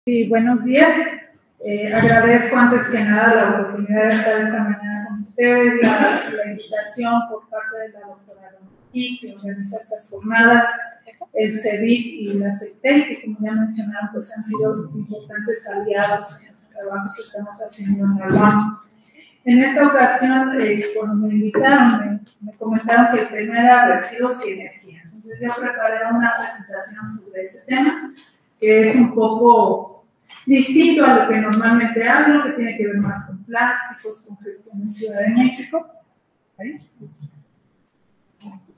Sí, buenos días. Agradezco antes que nada la oportunidad de estar esta mañana con ustedes, la invitación por parte de la doctora Dominique, que organiza estas jornadas, el CEDIC y la CETEL, que como ya mencionaron, pues han sido importantes aliados en el trabajo que estamos haciendo en la UAM. En esta ocasión, cuando me invitaron, me comentaron que el tema era residuos y energía. Entonces yo preparé una presentación sobre ese tema, que es un poco distinto a lo que normalmente hablo, que tiene que ver más con plásticos, con gestión en Ciudad de México.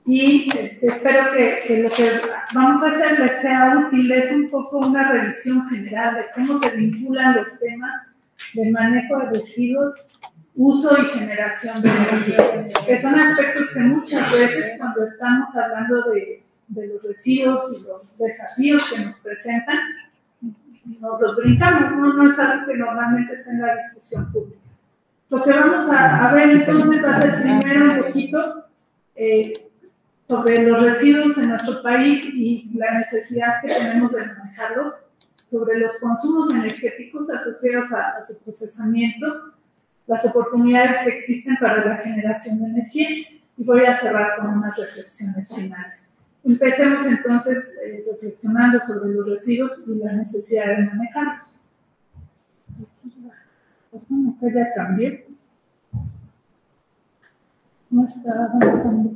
Y espero que lo que vamos a hacer les sea útil. Es un poco una revisión general de cómo se vinculan los temas del manejo de residuos, uso y generación de energía, que son aspectos que muchas veces cuando estamos hablando de los residuos y los desafíos que nos presentan, nos los brincamos, no es algo que normalmente está en la discusión pública. Lo que vamos a ver entonces va a ser primero un poquito sobre los residuos en nuestro país y la necesidad que tenemos de manejarlos, sobre los consumos energéticos asociados a su procesamiento, las oportunidades que existen para la generación de energía, y voy a cerrar con unas reflexiones finales. Empecemos entonces reflexionando sobre los residuos y la necesidad de manejarlos. Acá ya cambié. No está avanzando.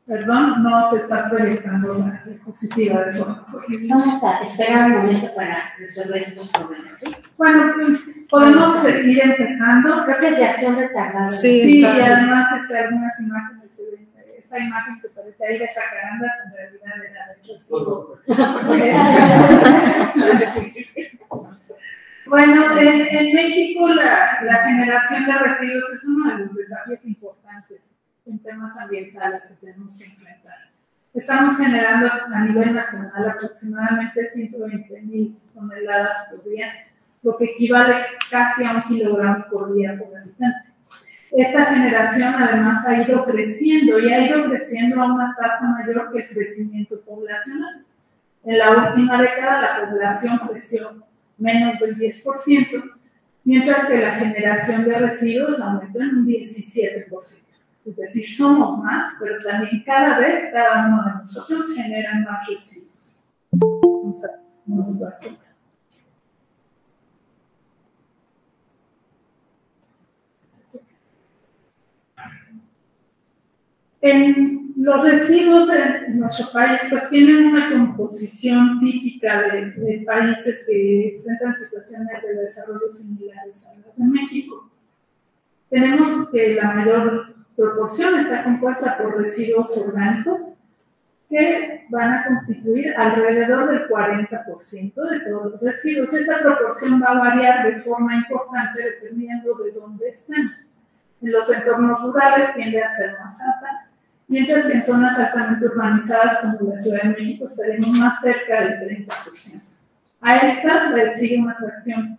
Perdón, no se está proyectando la diapositiva de forma correcta. Vamos a esperar un momento para resolver estos problemas, ¿sí? Bueno, podemos seguir empezando. Creo que es de acción retardada. Sí, y además algunas imágenes se ven. Esa imagen que parece ahí de jacarandas, en realidad era de residuos. Bueno, en México la generación de residuos es uno de los desafíos importantes en temas ambientales que tenemos que enfrentar. Estamos generando a nivel nacional aproximadamente 120,000 toneladas por día, lo que equivale casi a 1 kilogramo por día por habitante. Esta generación además ha ido creciendo y ha ido creciendo a una tasa mayor que el crecimiento poblacional. En la última década la población creció menos del 10%, mientras que la generación de residuos aumentó en un 17%. Es decir, somos más, pero también cada vez cada uno de nosotros genera más residuos. Vamos a ver. Los residuos en nuestro país pues tienen una composición típica de países que enfrentan situaciones de desarrollo similares a las de México. Tenemos que la mayor proporción está compuesta por residuos orgánicos que van a constituir alrededor del 40% de todos los residuos. Esta proporción va a variar de forma importante dependiendo de dónde estemos. En los entornos rurales tiende a ser más alta, mientras que en zonas altamente urbanizadas como la Ciudad de México estaremos más cerca del 30%. A esta le sigue una fracción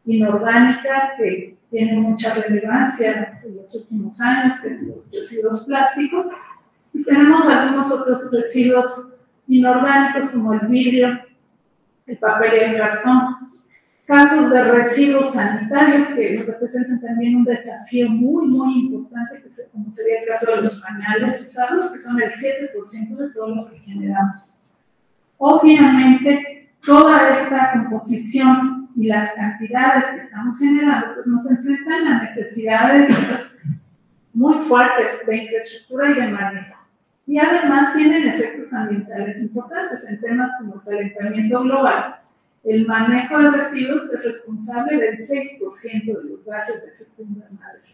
inorgánica que tiene mucha relevancia en los últimos años, que son los residuos plásticos, y tenemos algunos otros residuos inorgánicos como el vidrio, el papel y el cartón. Casos de residuos sanitarios que representan también un desafío muy importante, como sería el caso de los pañales usados, que son el 7% de todo lo que generamos. Obviamente, toda esta composición y las cantidades que estamos generando pues nos enfrentan a necesidades muy fuertes de infraestructura y de manejo. Y además tienen efectos ambientales importantes en temas como el calentamiento global. El manejo de residuos es responsable del 6% de los gases de efecto invernadero.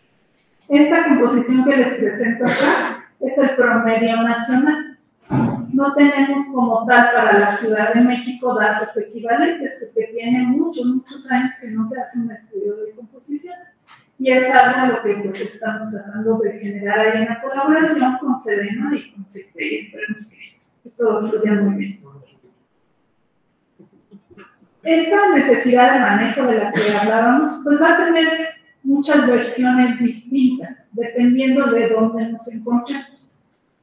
Esta composición que les presento acá es el promedio nacional. No tenemos como tal para la Ciudad de México datos equivalentes porque tiene muchos años que no se hace un estudio de composición. Y es algo a lo que pues, estamos tratando de generar ahí en la colaboración con SEDENA y con SECTE, y esperemos que todo fluya muy bien. Esta necesidad de manejo de la que hablábamos, pues va a tener muchas versiones distintas, dependiendo de dónde nos encontremos.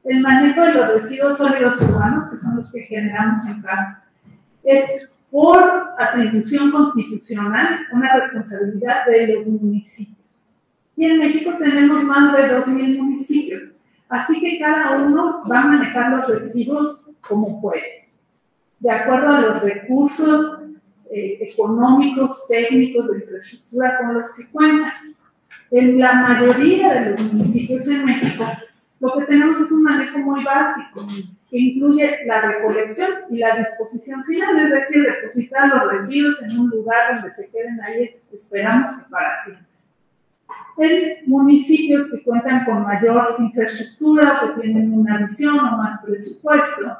El manejo de los residuos sólidos urbanos, que son los que generamos en casa, es por atribución constitucional una responsabilidad de los municipios. Y en México tenemos más de 2,000 municipios, así que cada uno va a manejar los residuos como puede, de acuerdo a los recursos económicos, técnicos, de infraestructura con los que cuentan. En la mayoría de los municipios en México, lo que tenemos es un manejo muy básico, que incluye la recolección y la disposición final, es decir, depositar los residuos en un lugar donde se queden ahí, esperamos que para siempre. En municipios que cuentan con mayor infraestructura, que tienen una visión o más presupuesto,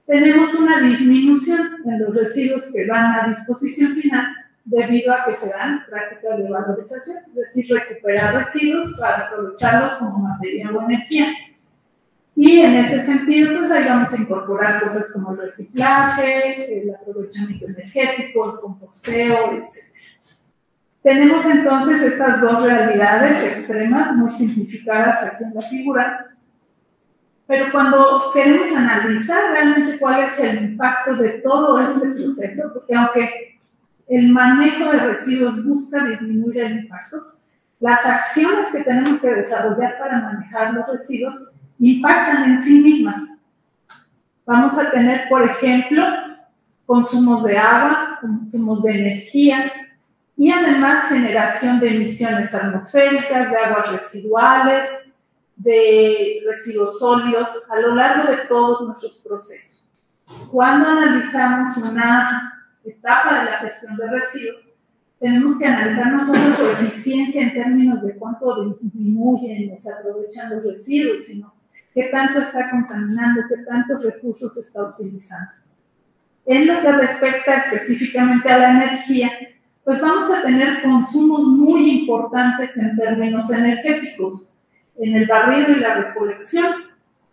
tenemos una disminución en los residuos que van a disposición final debido a que se dan prácticas de valorización, es decir, recuperar residuos para aprovecharlos como materia o energía. Y en ese sentido, pues ahí vamos a incorporar cosas como el reciclaje, el aprovechamiento energético, el composteo, etc. Tenemos entonces estas dos realidades extremas, muy simplificadas aquí en la figura, pero cuando queremos analizar realmente cuál es el impacto de todo este proceso, porque aunque el manejo de residuos busca disminuir el impacto, las acciones que tenemos que desarrollar para manejar los residuos impactan en sí mismas. Vamos a tener, por ejemplo, consumos de agua, consumos de energía y además generación de emisiones atmosféricas, de aguas residuales, de residuos sólidos a lo largo de todos nuestros procesos. Cuando analizamos una etapa de la gestión de residuos, tenemos que analizar no solo su eficiencia en términos de cuánto disminuyen o se aprovechan los residuos, sino qué tanto está contaminando, qué tantos recursos está utilizando. En lo que respecta específicamente a la energía, pues vamos a tener consumos muy importantes en términos energéticos, en el barrido y la recolección,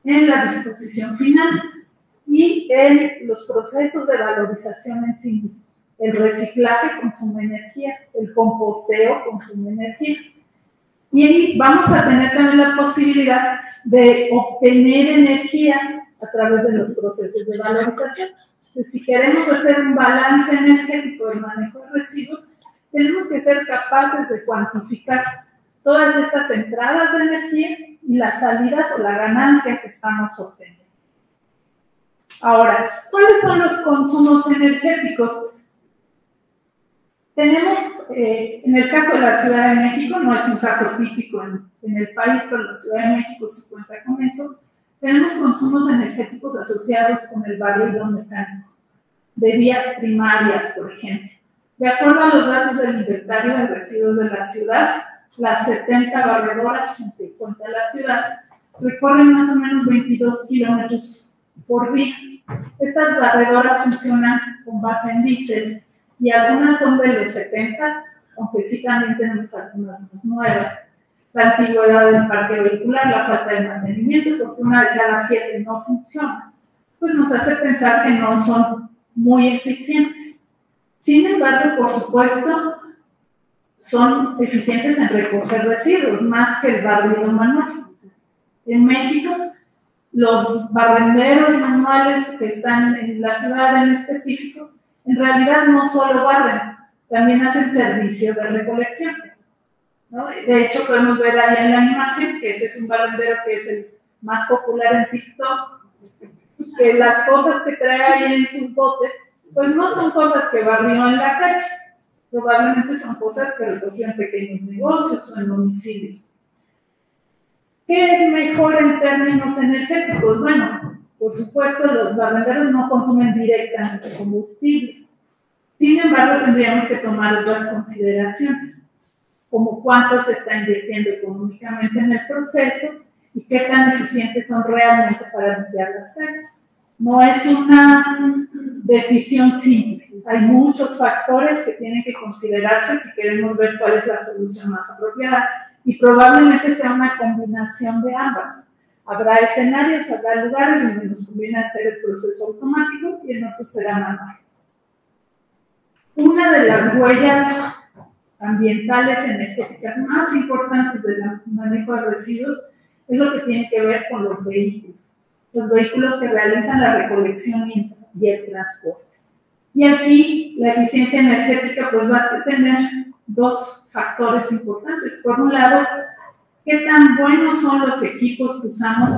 en la disposición final y en los procesos de valorización en sí mismos. El reciclaje consume energía, el composteo consume energía. Y ahí vamos a tener también la posibilidad de obtener energía a través de los procesos de valorización. Entonces, si queremos hacer un balance energético del manejo de residuos, tenemos que ser capaces de cuantificar todas estas entradas de energía y las salidas o la ganancia que estamos obteniendo. Ahora, ¿cuáles son los consumos energéticos? Tenemos, en el caso de la Ciudad de México, no es un caso típico en el país, pero la Ciudad de México sí cuenta con eso, tenemos consumos energéticos asociados con el barrido mecánico, de vías primarias, por ejemplo. De acuerdo a los datos del inventario de residuos de la ciudad, las 70 barredoras que cuenta la ciudad recorren más o menos 22 kilómetros por día. Estas barredoras funcionan con base en diésel y algunas son de los 70, aunque sí también tenemos algunas más nuevas. La antigüedad del parque vehicular, la falta de mantenimiento, porque una de cada 7 no funciona, pues nos hace pensar que no son muy eficientes. Sin embargo, por supuesto, son eficientes en recoger residuos, más que el barrido manual. En México, los barrenderos manuales que están en la ciudad en específico, en realidad no solo barren, también hacen servicio de recolección, ¿no? De hecho, podemos ver ahí en la imagen que ese es un barrendero que es el más popular en TikTok, que las cosas que trae ahí en sus botes, pues no son cosas que barrió en la calle, probablemente son cosas que recogió en pequeños negocios o en domicilios. ¿Qué es mejor en términos energéticos? Bueno, por supuesto, los barrenderos no consumen directamente combustible. Sin embargo, tendríamos que tomar otras consideraciones, como cuánto se está invirtiendo económicamente en el proceso y qué tan eficientes son realmente para limpiar las calles. No es una decisión simple. Hay muchos factores que tienen que considerarse si queremos ver cuál es la solución más apropiada y probablemente sea una combinación de ambas. Habrá escenarios, habrá lugares donde nos conviene hacer el proceso automático y en otros será manual. una de las huellas ambientales energéticas más importantes del manejo de residuos es lo que tiene que ver con los vehículos que realizan la recolección y el transporte. Y aquí la eficiencia energética pues va a tener dos factores importantes. Por un lado, qué tan buenos son los equipos que usamos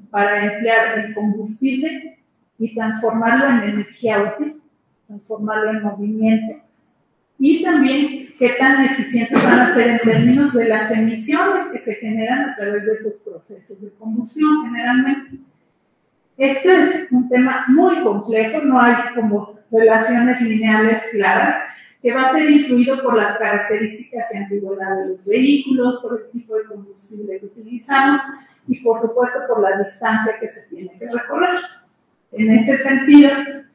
para emplear el combustible y transformarlo en energía útil, transformarlo en movimiento. Y también qué tan eficientes van a ser en términos de las emisiones que se generan a través de esos procesos de combustión generalmente. Este es un tema muy complejo, no hay como relaciones lineales claras, que va a ser influido por las características y antigüedad de los vehículos, por el tipo de combustible que utilizamos y por supuesto por la distancia que se tiene que recorrer. En ese sentido,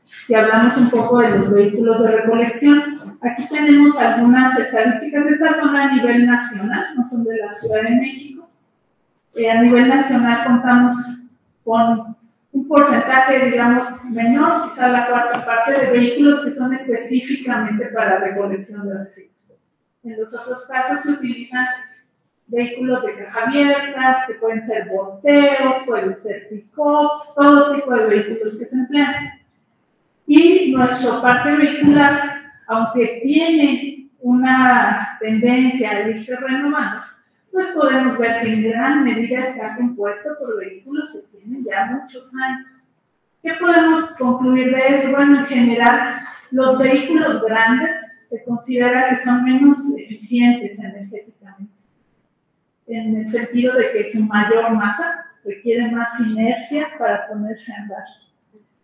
si hablamos un poco de los vehículos de recolección, aquí tenemos algunas estadísticas. Estas son a nivel nacional, no son de la Ciudad de México. A nivel nacional contamos con un porcentaje, digamos, menor, quizá la cuarta parte de vehículos que son específicamente para recolección de residuos. En los otros casos se utilizan vehículos de caja abierta, que pueden ser volteos, pueden ser pick-ups, todo tipo de vehículos que se emplean. Y nuestro parque vehicular, aunque tiene una tendencia a irse renovando, pues podemos ver que en gran medida está compuesto por vehículos que tienen ya muchos años. ¿Qué podemos concluir de eso? Bueno, en general, los vehículos grandes se considera que son menos eficientes energéticamente, en el sentido de que su mayor masa requiere más inercia para ponerse a andar.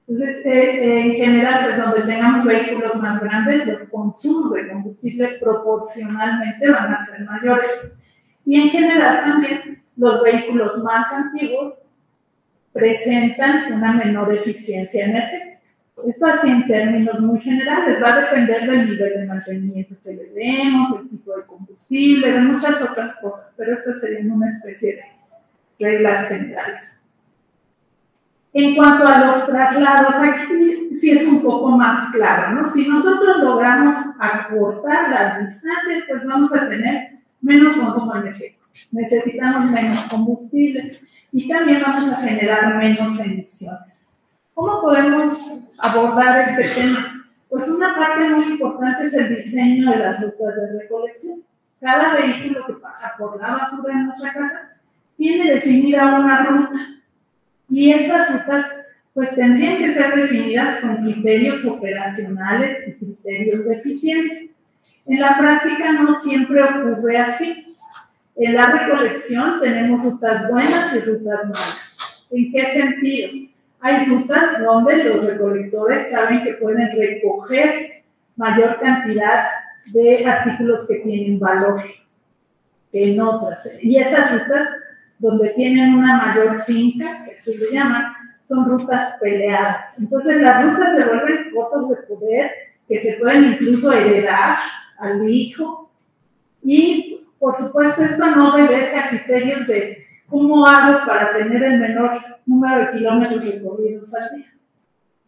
Entonces, en general, pues donde tengamos vehículos más grandes, los consumos de combustible proporcionalmente van a ser mayores. Y en general también los vehículos más antiguos presentan una menor eficiencia energética. Esto así en términos muy generales, va a depender del nivel de mantenimiento que le demos, el tipo de combustible, de muchas otras cosas, pero estas serían una especie de reglas generales. En cuanto a los traslados, aquí sí es un poco más claro, ¿no? Si nosotros logramos acortar las distancias, pues vamos a tener menos consumo energético, necesitamos menos combustible y también vamos a generar menos emisiones. ¿Cómo podemos abordar este tema? Pues una parte muy importante es el diseño de las rutas de recolección. Cada vehículo que pasa por la basura en nuestra casa tiene definida una ruta y esas rutas pues tendrían que ser definidas con criterios operacionales y criterios de eficiencia. En la práctica no siempre ocurre así. En la recolección tenemos rutas buenas y rutas malas. ¿En qué sentido? Hay rutas donde los recolectores saben que pueden recoger mayor cantidad de artículos que tienen valor que en otras. Y esas rutas donde tienen una mayor finca, que así le llaman, son rutas peleadas. Entonces las rutas se vuelven fotos de poder que se pueden incluso heredar al hijo y por supuesto esto no obedece a criterios de cómo hago para tener el menor número de kilómetros recorridos al día.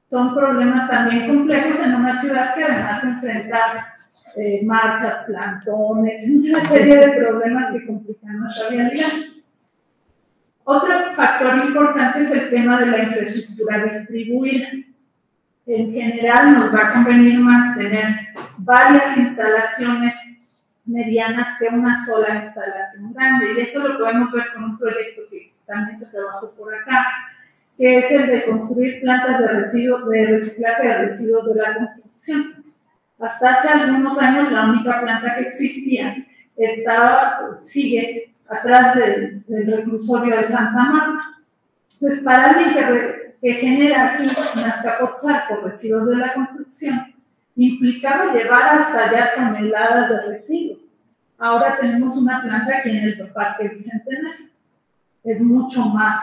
Son problemas también complejos en una ciudad que además enfrenta marchas, plantones, una serie de problemas que complican nuestra vialidad. Otro factor importante es el tema de la infraestructura distribuida. En general nos va a convenir más tener varias instalaciones medianas que una sola instalación grande. Y eso lo podemos ver con un proyecto que también se trabajó por acá, que es el de construir plantas de reciclaje de residuos de la construcción. Hasta hace algunos años la única planta que existía sigue atrás del reclusorio de Santa Marta. Entonces, para alguien que genera aquí en Azcapotzalco residuos de la construcción, implicaba llevar hasta allá toneladas de residuos. Ahora tenemos una planta aquí en el Parque Bicentenario. Es mucho más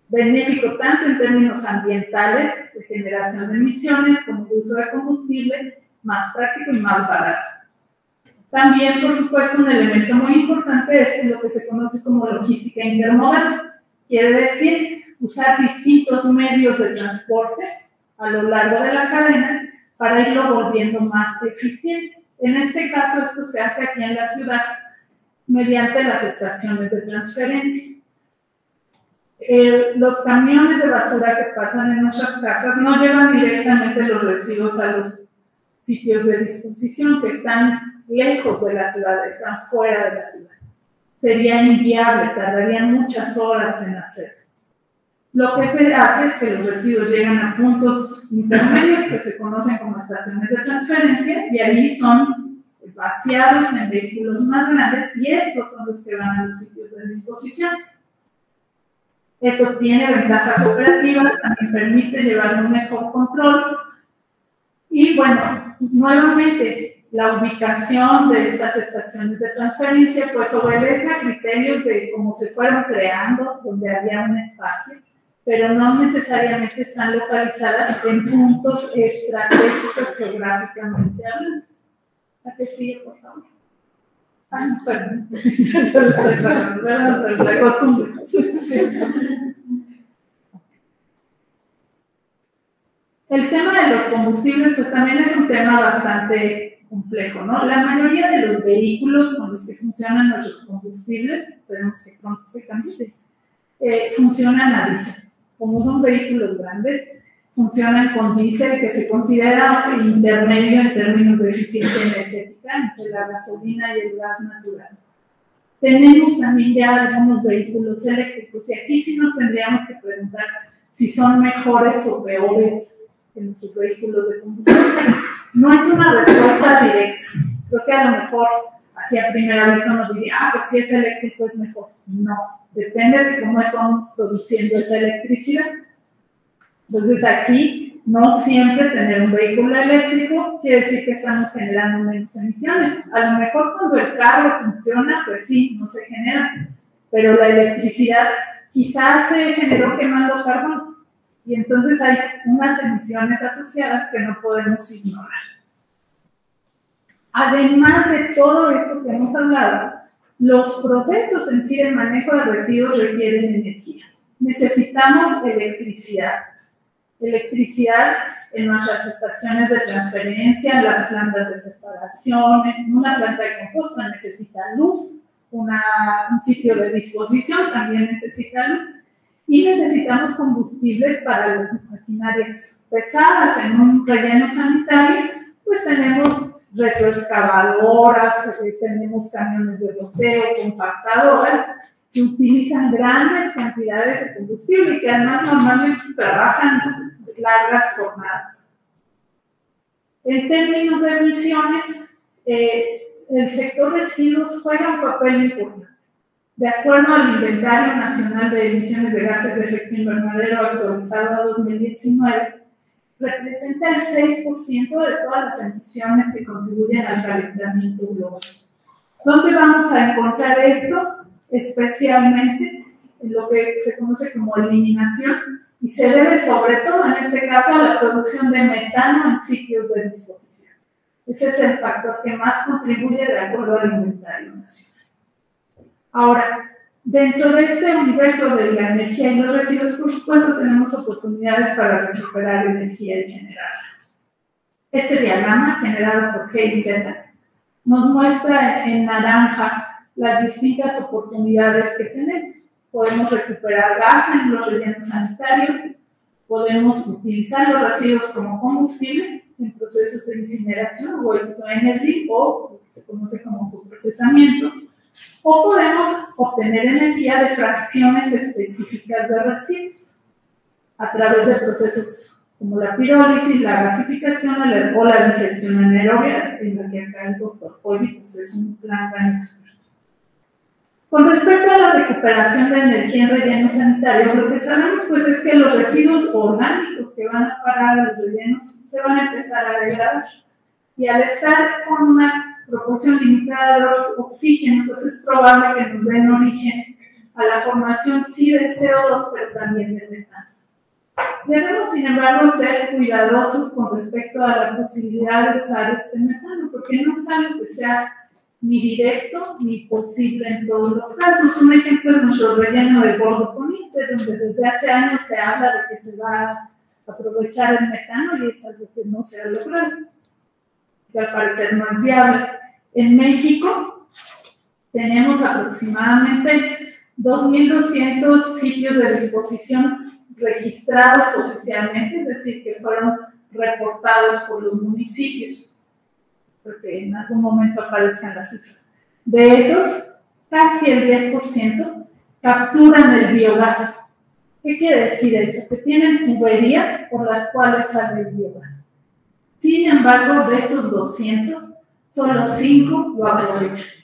benéfico tanto en términos ambientales, de generación de emisiones, como de uso de combustible, más práctico y más barato. También, por supuesto, un elemento muy importante es lo que se conoce como logística intermodal. Quiere decir usar distintos medios de transporte a lo largo de la cadena para irlo volviendo más eficiente. En este caso, esto se hace aquí en la ciudad mediante las estaciones de transferencia. Los camiones de basura que pasan en nuestras casas no llevan directamente los residuos a los sitios de disposición que están lejos de la ciudad, están fuera de la ciudad. Sería inviable, tardarían muchas horas en hacerlo. Lo que se hace es que los residuos llegan a puntos intermedios que se conocen como estaciones de transferencia y ahí son vaciados en vehículos más grandes y estos son los que van a los sitios de disposición. Esto tiene ventajas operativas, también permite llevar un mejor control y bueno, nuevamente la ubicación de estas estaciones de transferencia pues obedece a criterios de cómo se fueron creando, donde había un espacio, pero no necesariamente están localizadas en puntos estratégicos geográficamente hablando. ¿A qué sigue, por favor? Ah, no, perdón. La costumbre. El tema de los combustibles, pues también es un tema bastante complejo, ¿no? La mayoría de los vehículos con los que funcionan nuestros combustibles, esperemos que pronto se cambie, funcionan a diésel. Como son vehículos grandes, funcionan con diésel, que se considera intermedio en términos de eficiencia energética entre la gasolina y el gas natural. Tenemos también ya algunos vehículos eléctricos y aquí sí nos tendríamos que preguntar si son mejores o peores que nuestros vehículos de combustión. No es una respuesta directa. Creo que a lo mejor, así a primera vista nos diría, pues si es eléctrico es mejor. No, depende de cómo estamos produciendo esa electricidad. Entonces aquí, no siempre tener un vehículo eléctrico quiere decir que estamos generando menos emisiones. A lo mejor cuando el carro funciona, pues sí, no se genera. Pero la electricidad quizás se generó quemando carbón. Y entonces hay unas emisiones asociadas que no podemos ignorar. Además de todo esto que hemos hablado, los procesos en sí de manejo de residuos requieren energía. Necesitamos electricidad. Electricidad en nuestras estaciones de transferencia, en las plantas de separación, en una planta de composta necesita luz, un sitio de disposición también necesita luz. Y necesitamos combustibles para las maquinarias pesadas. En un relleno sanitario, pues tenemos retroexcavadoras, tenemos camiones de goteo, compactadoras, que utilizan grandes cantidades de combustible y que además normalmente trabajan largas jornadas. En términos de emisiones, el sector residuos juega un papel importante. De acuerdo al Inventario Nacional de Emisiones de Gases de Efecto Invernadero actualizado a 2019, representa el 6% de todas las emisiones que contribuyen al calentamiento global. ¿Dónde vamos a encontrar esto? Especialmente en lo que se conoce como eliminación y se debe sobre todo en este caso a la producción de metano en sitios de disposición. Ese es el factor que más contribuye de acuerdo al Inventario Nacional. Ahora, dentro de este universo de la energía y los residuos, por supuesto, tenemos oportunidades para recuperar energía y generarla. Este diagrama, generado por GIZ, nos muestra en naranja las distintas oportunidades que tenemos. Podemos recuperar gas en los rellenos sanitarios, podemos utilizar los residuos como combustible en procesos de incineración, waste to energy, o lo que se conoce como coprocesamiento, o podemos obtener energía de fracciones específicas de residuos a través de procesos como la pirólisis, la gasificación o la digestión anaerobia, en la que acá el doctor Poli pues, es un gran experto. Con respecto a la recuperación de energía en rellenos sanitarios, lo que sabemos pues, es que los residuos orgánicos que van a parar a los rellenos se van a empezar a degradar. Y al estar con una proporción limitada de oxígeno, entonces es probable que nos den origen a la formación sí de CO2, pero también de metano. Debemos, sin embargo, ser cuidadosos con respecto a la posibilidad de usar este metano, porque no es algo que sea ni directo ni posible en todos los casos. Un ejemplo es nuestro relleno de Bordo Poniente, donde desde hace años se habla de que se va aprovechar el metano y es algo que no se ha logrado, que al parecer no es viable. En México tenemos aproximadamente 2.200 sitios de disposición registrados oficialmente, es decir, que fueron reportados por los municipios, porque en algún momento aparezcan las cifras. De esos, casi el 10% capturan el biogás. ¿Qué quiere decir eso? Que tienen tuberías por las cuales sale el biogás. Sin embargo, de esos 200, solo 5 lo aprovechan.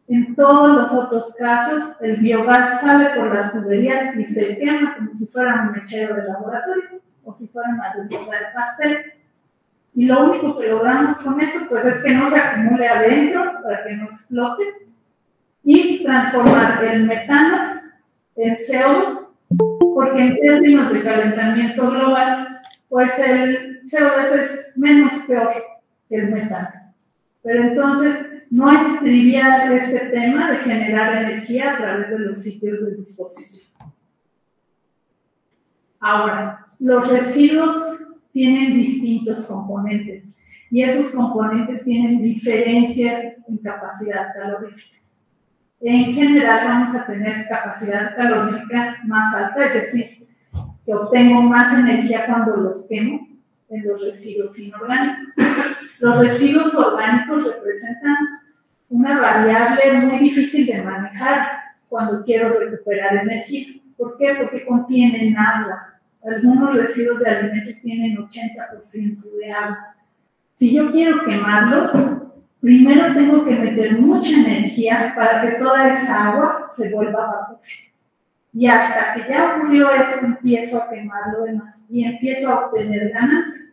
En todos los otros casos, el biogás sale por las tuberías y se quema como si fuera un mechero de laboratorio o si fuera una dulzura de pastel. Y lo único que logramos con eso, pues es que no se acumule adentro para que no explote y transformar el metano en CO2, porque en términos de calentamiento global, pues el CO2 es menos peor que el metano. Pero entonces, no es trivial este tema de generar energía a través de los sitios de disposición. Ahora, los residuos tienen distintos componentes y esos componentes tienen diferencias en capacidad calorífica. En general vamos a tener capacidad calorífica más alta, es decir, que obtengo más energía cuando los quemo en los residuos inorgánicos. Los residuos orgánicos representan una variable muy difícil de manejar cuando quiero recuperar energía. ¿Por qué? Porque contienen agua. Algunos residuos de alimentos tienen 80% de agua. Si yo quiero quemarlos, primero tengo que meter mucha energía para que toda esa agua se vuelva vapor. Y hasta que ya ocurrió eso, empiezo a quemarlo demás y empiezo a obtener ganancias.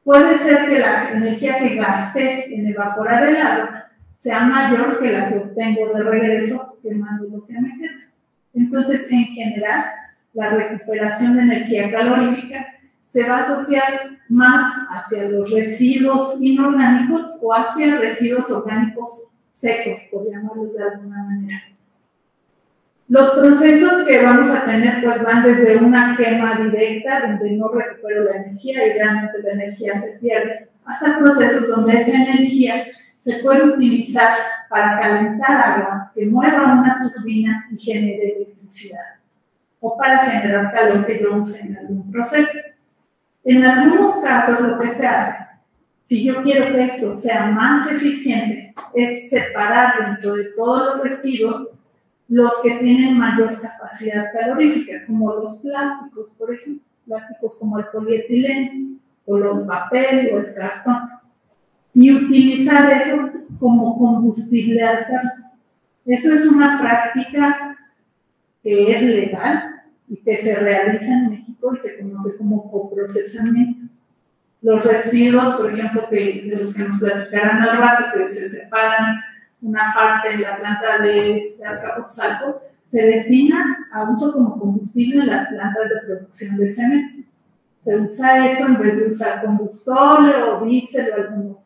Puede ser que la energía que gasté en evaporar el agua sea mayor que la que obtengo de regreso quemando lo que me queda. Entonces, en general, la recuperación de energía calorífica se va a asociar más hacia los residuos inorgánicos o hacia residuos orgánicos secos, por llamarlos de alguna manera. Los procesos que vamos a tener pues van desde una quema directa, donde no recupero la energía y realmente la energía se pierde, hasta procesos donde esa energía se puede utilizar para calentar agua, que mueva una turbina y genere electricidad, o para generar calor que yo use en algún proceso. En algunos casos lo que se hace, si yo quiero que esto sea más eficiente, es separar dentro de todos los residuos los que tienen mayor capacidad calorífica, como los plásticos, por ejemplo, plásticos como el polietileno, o el papel, o el cartón, y utilizar eso como combustible alterno. Eso es una práctica que es legal y que se realiza en México y se conoce como coprocesamiento. Los residuos, por ejemplo, de los que nos platicarán al rato, que se separan una parte de la planta de Azcapotzalco, se destina a uso como combustible en las plantas de producción de cemento. Se usa eso en vez de usar combustible o diésel o algún otro.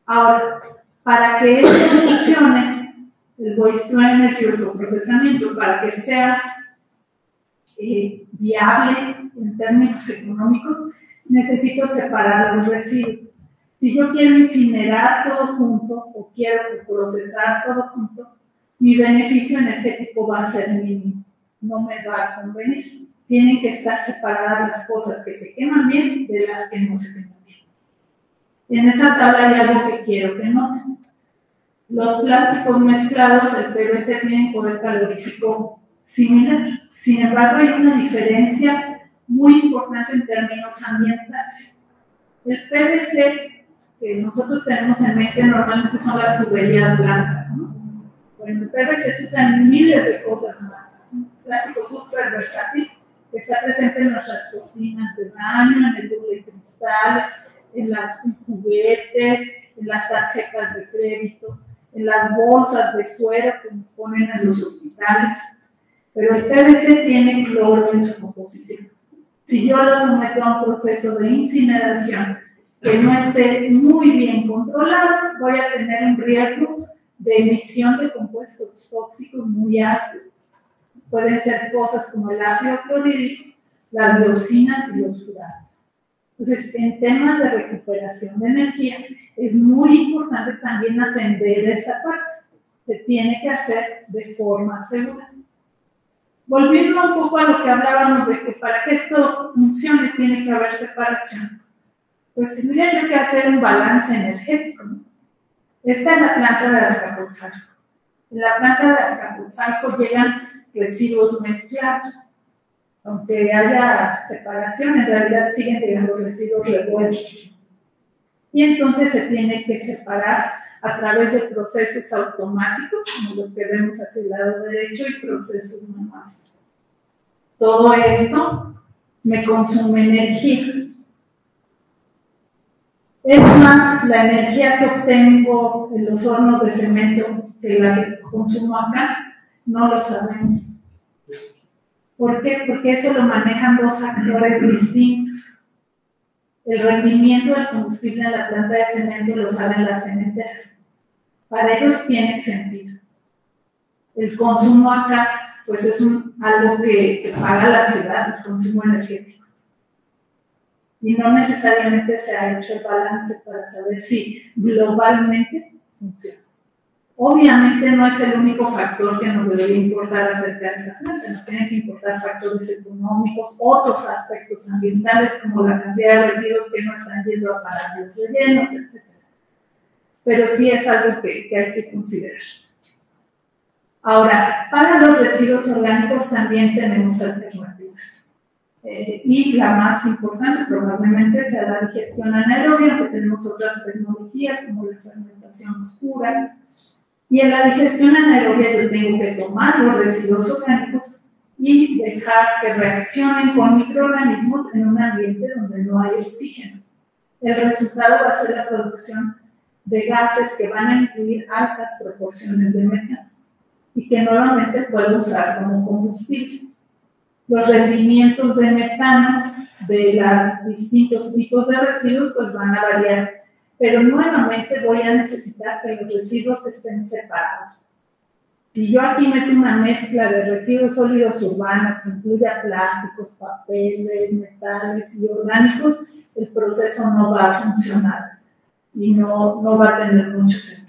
Ahora, para que esto funcione, el waste to energy o el coprocesamiento, para que sea viable en términos económicos, necesito separar los residuos. Si yo quiero incinerar todo junto o quiero procesar todo junto, mi beneficio energético va a ser mínimo, no me va a convenir. Tienen que estar separadas las cosas que se queman bien de las que no se queman bien. En esa tabla hay algo que quiero que noten. Los plásticos mezclados, el PVC, tienen poder calorífico similar. Sin embargo, hay una diferencia muy importante en términos ambientales. El PVC que nosotros tenemos en mente normalmente son las tuberías blancas, ¿no? Bueno, el PVC se usa en miles de cosas más. Un plástico súper versátil que está presente en nuestras cocinas de baño, en el doble cristal, en los juguetes, en las tarjetas de crédito, en las bolsas de suero que nos ponen en los hospitales. Pero el PVC tiene cloro en su composición. Si yo lo someto a un proceso de incineración que no esté muy bien controlado, voy a tener un riesgo de emisión de compuestos tóxicos muy alto. Pueden ser cosas como el ácido clorhídrico las dioxinas y los furanos. Entonces, en temas de recuperación de energía, es muy importante también atender esa parte. Se tiene que hacer de forma segura. Volviendo un poco a lo que hablábamos de que para que esto funcione tiene que haber separación, pues tendría yo que hacer un balance energético, ¿no? Esta es la planta de Azcapotzalco. En la planta de Azcapotzalco llegan residuos mezclados. Aunque haya separación, en realidad siguen llegando residuos revueltos. Y entonces se tiene que separar a través de procesos automáticos, como los que vemos hacia el lado derecho, y procesos manuales. Todo esto me consume energía. Es más, la energía que obtengo en los hornos de cemento que la que consumo acá, no lo sabemos. ¿Por qué? Porque eso lo manejan dos actores distintos. El rendimiento del combustible en la planta de cemento lo saben las cementeras. Para ellos tiene sentido. El consumo acá, pues es algo que paga la ciudad, el consumo energético. Y no necesariamente se ha hecho el balance para saber si globalmente funciona. Obviamente no es el único factor que nos debería importar acerca de esa planta, nos tienen que importar factores económicos, otros aspectos ambientales como la cantidad de residuos que no están yendo a parar los rellenos, etc. Pero sí es algo que hay que considerar. Ahora, para los residuos orgánicos también tenemos alternativas. Y la más importante probablemente sea la digestión anaerobia, aunque tenemos otras tecnologías como la fermentación oscura. Y en la digestión anaerobia yo tengo que tomar los residuos orgánicos y dejar que reaccionen con microorganismos en un ambiente donde no hay oxígeno. El resultado va a ser la producción de gases que van a incluir altas proporciones de metano y que nuevamente puedo usar como combustible. Los rendimientos de metano de los distintos tipos de residuos pues van a variar, pero nuevamente voy a necesitar que los residuos estén separados. Si yo aquí meto una mezcla de residuos sólidos urbanos que incluya plásticos, papeles, metales y orgánicos, el proceso no va a funcionar y no va a tener mucho sentido.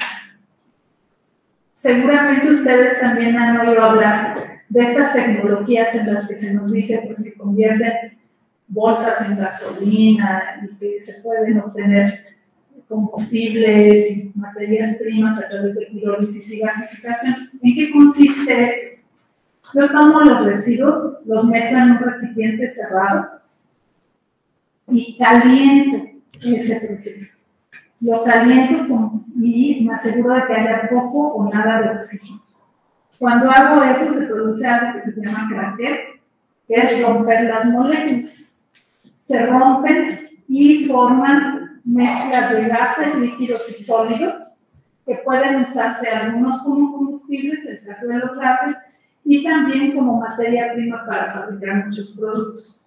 Seguramente ustedes también han oído hablar de estas tecnologías en las que se nos dice pues, que convierten bolsas en gasolina y que se pueden obtener combustibles y materias primas a través de pirólisis y gasificación. ¿En qué consiste esto? Yo tomo los residuos, los meto en un recipiente cerrado y caliento ese proceso. Lo caliento y me aseguro de que haya poco o nada de oxígeno. Cuando hago eso se produce algo que se llama craqueo, que es romper las moléculas. Se rompen y forman mezclas de gases, líquidos y sólidos que pueden usarse algunos como combustibles, en el caso de los gases, y también como materia prima para fabricar muchos productos.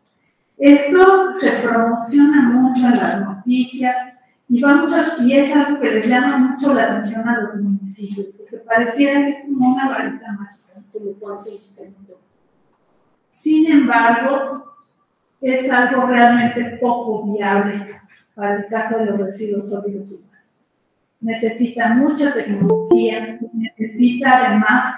Esto se promociona mucho en las noticias y es algo que les llama mucho la atención a los municipios, porque pareciera que es como una varita mágica, que lo puede hacer usted. Sin embargo, es algo realmente poco viable para el caso de los residuos sólidos urbanos. Necesita mucha tecnología, necesita además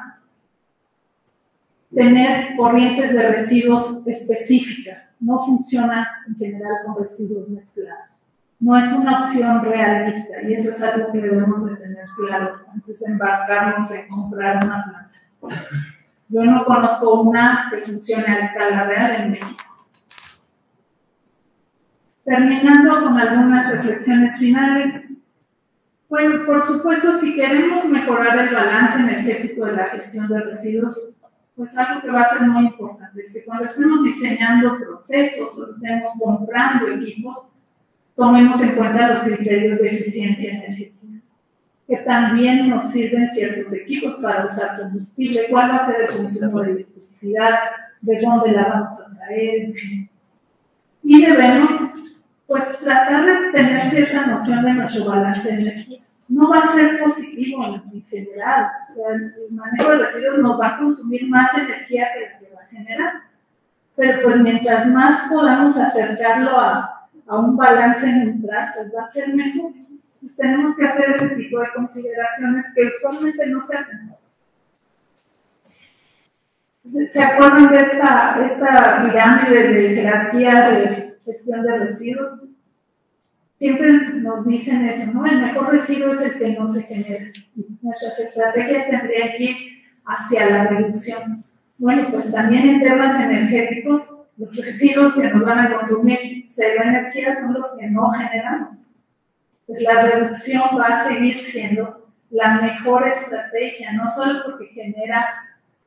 tener corrientes de residuos específicas. No funciona en general con residuos mezclados. No es una opción realista y eso es algo que debemos de tener claro antes de embarcarnos en comprar una planta. Yo no conozco una que funcione a escala real en México. Terminando con algunas reflexiones finales. Bueno, por supuesto, si queremos mejorar el balance energético de la gestión de residuos, pues algo que va a ser muy importante es que cuando estemos diseñando procesos o estemos comprando equipos, tomemos en cuenta los criterios de eficiencia energética, que también nos sirven ciertos equipos para usar combustible, cuál va a ser el consumo de electricidad, de dónde la vamos a traer, y debemos pues tratar de tener cierta noción de nuestro balance de energía. No va a ser positivo en general, o sea, el manejo de residuos nos va a consumir más energía que la que va a generar. pero pues mientras más podamos acercarlo a un balance neutral, pues va a ser mejor. Tenemos que hacer ese tipo de consideraciones que usualmente no se hacen. ¿Se acuerdan de esta pirámide de jerarquía de gestión de residuos? Siempre nos dicen eso, ¿no? El mejor residuo es el que no se genera. Nuestras estrategias tendrían que ir hacia la reducción. Bueno, pues también en temas energéticos, los residuos que nos van a consumir cero energía son los que no generamos. Pues la reducción va a seguir siendo la mejor estrategia, no solo porque genera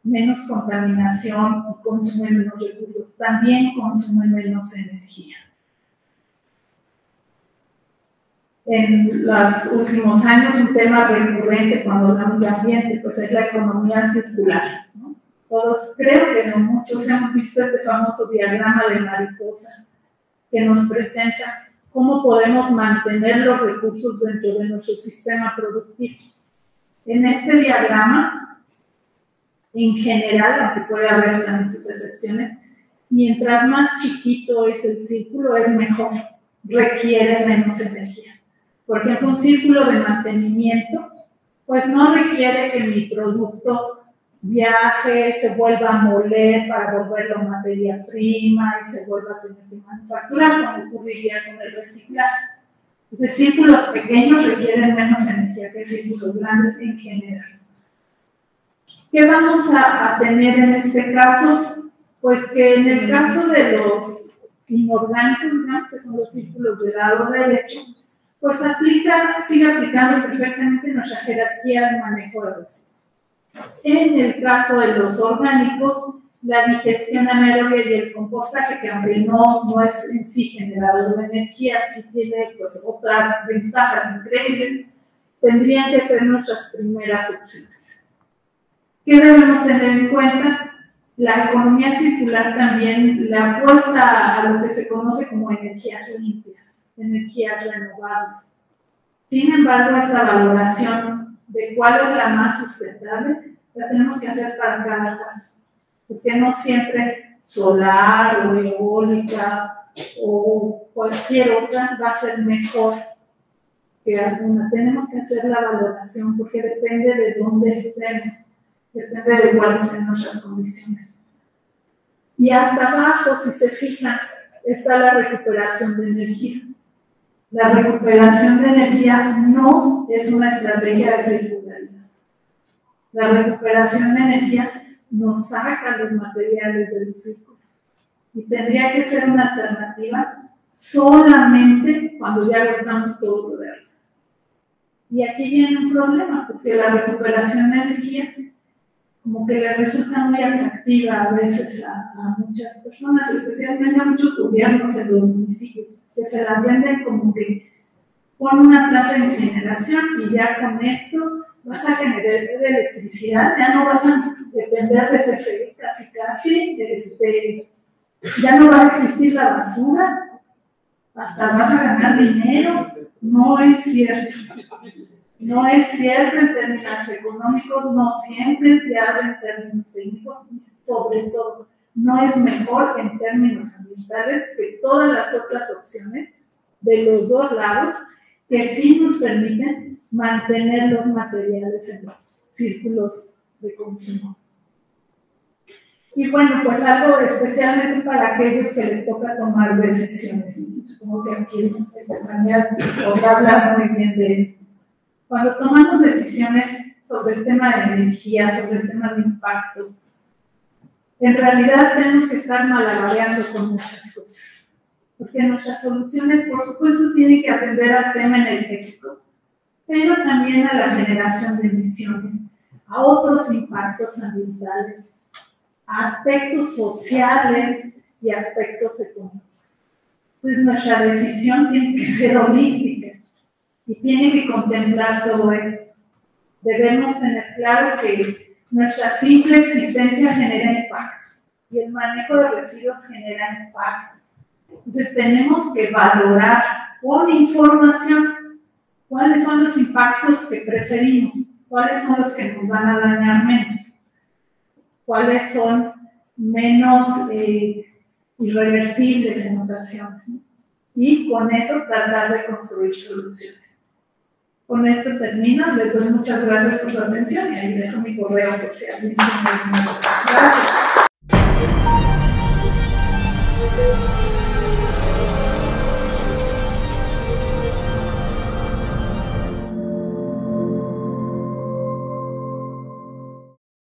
menos contaminación y consume menos recursos, también consume menos energía. En los últimos años, un tema recurrente cuando hablamos de ambiente, pues es la economía circular, ¿no? Todos, creo que no muchos, hemos visto este famoso diagrama de mariposa que nos presenta cómo podemos mantener los recursos dentro de nuestro sistema productivo. En este diagrama, en general, aunque puede haber también sus excepciones, mientras más chiquito es el círculo, es mejor, requiere menos energía. Por ejemplo, un círculo de mantenimiento, pues no requiere que mi producto viaje, se vuelva a moler para volverlo materia prima y se vuelva a tener que manufacturar, como ocurriría con el reciclaje. Entonces, círculos pequeños requieren menos energía que círculos grandes en general. ¿Qué vamos a tener en este caso? Pues que en el caso de los inorgánicos, digamos que son los círculos de lado derecho, pues sigue aplicando perfectamente nuestra jerarquía de manejo de residuos. En el caso de los orgánicos, la digestión anaerobia y el compostaje, que aunque no es en sí generador de energía, sí tiene pues otras ventajas increíbles, tendrían que ser nuestras primeras opciones. ¿Qué debemos tener en cuenta? La economía circular también le apuesta a lo que se conoce como energías limpias, energías renovables. Sin embargo, esta valoración de cuál es la más sustentable la tenemos que hacer para cada caso, porque no siempre solar o eólica o cualquier otra va a ser mejor que alguna. Tenemos que hacer la valoración porque depende de dónde estén, depende de cuáles sean nuestras condiciones. Y hasta abajo, si se fijan, está la recuperación de energía. La recuperación de energía no es una estrategia de circularidad. La recuperación de energía nos saca los materiales del círculo y tendría que ser una alternativa solamente cuando ya agotamos todo lo de arriba. Y aquí viene un problema, porque la recuperación de energía como que le resulta muy atractiva a veces a muchas personas, especialmente a muchos gobiernos en los municipios, que se las venden como que pon una planta de incineración y ya con esto vas a generar electricidad, ya no vas a depender de CFE casi, ya no va a existir la basura, hasta vas a ganar dinero. No es cierto. No es cierto en términos económicos, no siempre es viable en términos técnicos y sobre todo no es mejor en términos ambientales que todas las otras opciones de los dos lados que sí nos permiten mantener los materiales en los círculos de consumo. Y bueno, pues algo especialmente para aquellos que les toca tomar decisiones. Y supongo que aquí Estefanía podrá hablar muy bien de esto. Cuando tomamos decisiones sobre el tema de energía, sobre el tema de impacto, en realidad tenemos que estar malabareando con muchas cosas. Porque nuestras soluciones, por supuesto, tienen que atender al tema energético, pero también a la generación de emisiones, a otros impactos ambientales, a aspectos sociales y aspectos económicos. Entonces, nuestra decisión tiene que ser holística y tiene que contemplar todo esto. Debemos tener claro que nuestra simple existencia genera impactos y el manejo de residuos genera impactos. Entonces, tenemos que valorar con información cuáles son los impactos que preferimos, cuáles son los que nos van a dañar menos, cuáles son menos irreversibles en ocasiones, ¿no? Y con eso tratar de construir soluciones. Con esto termino, les doy muchas gracias por su atención y ahí dejo mi correo por si alguien tiene alguna duda. Gracias.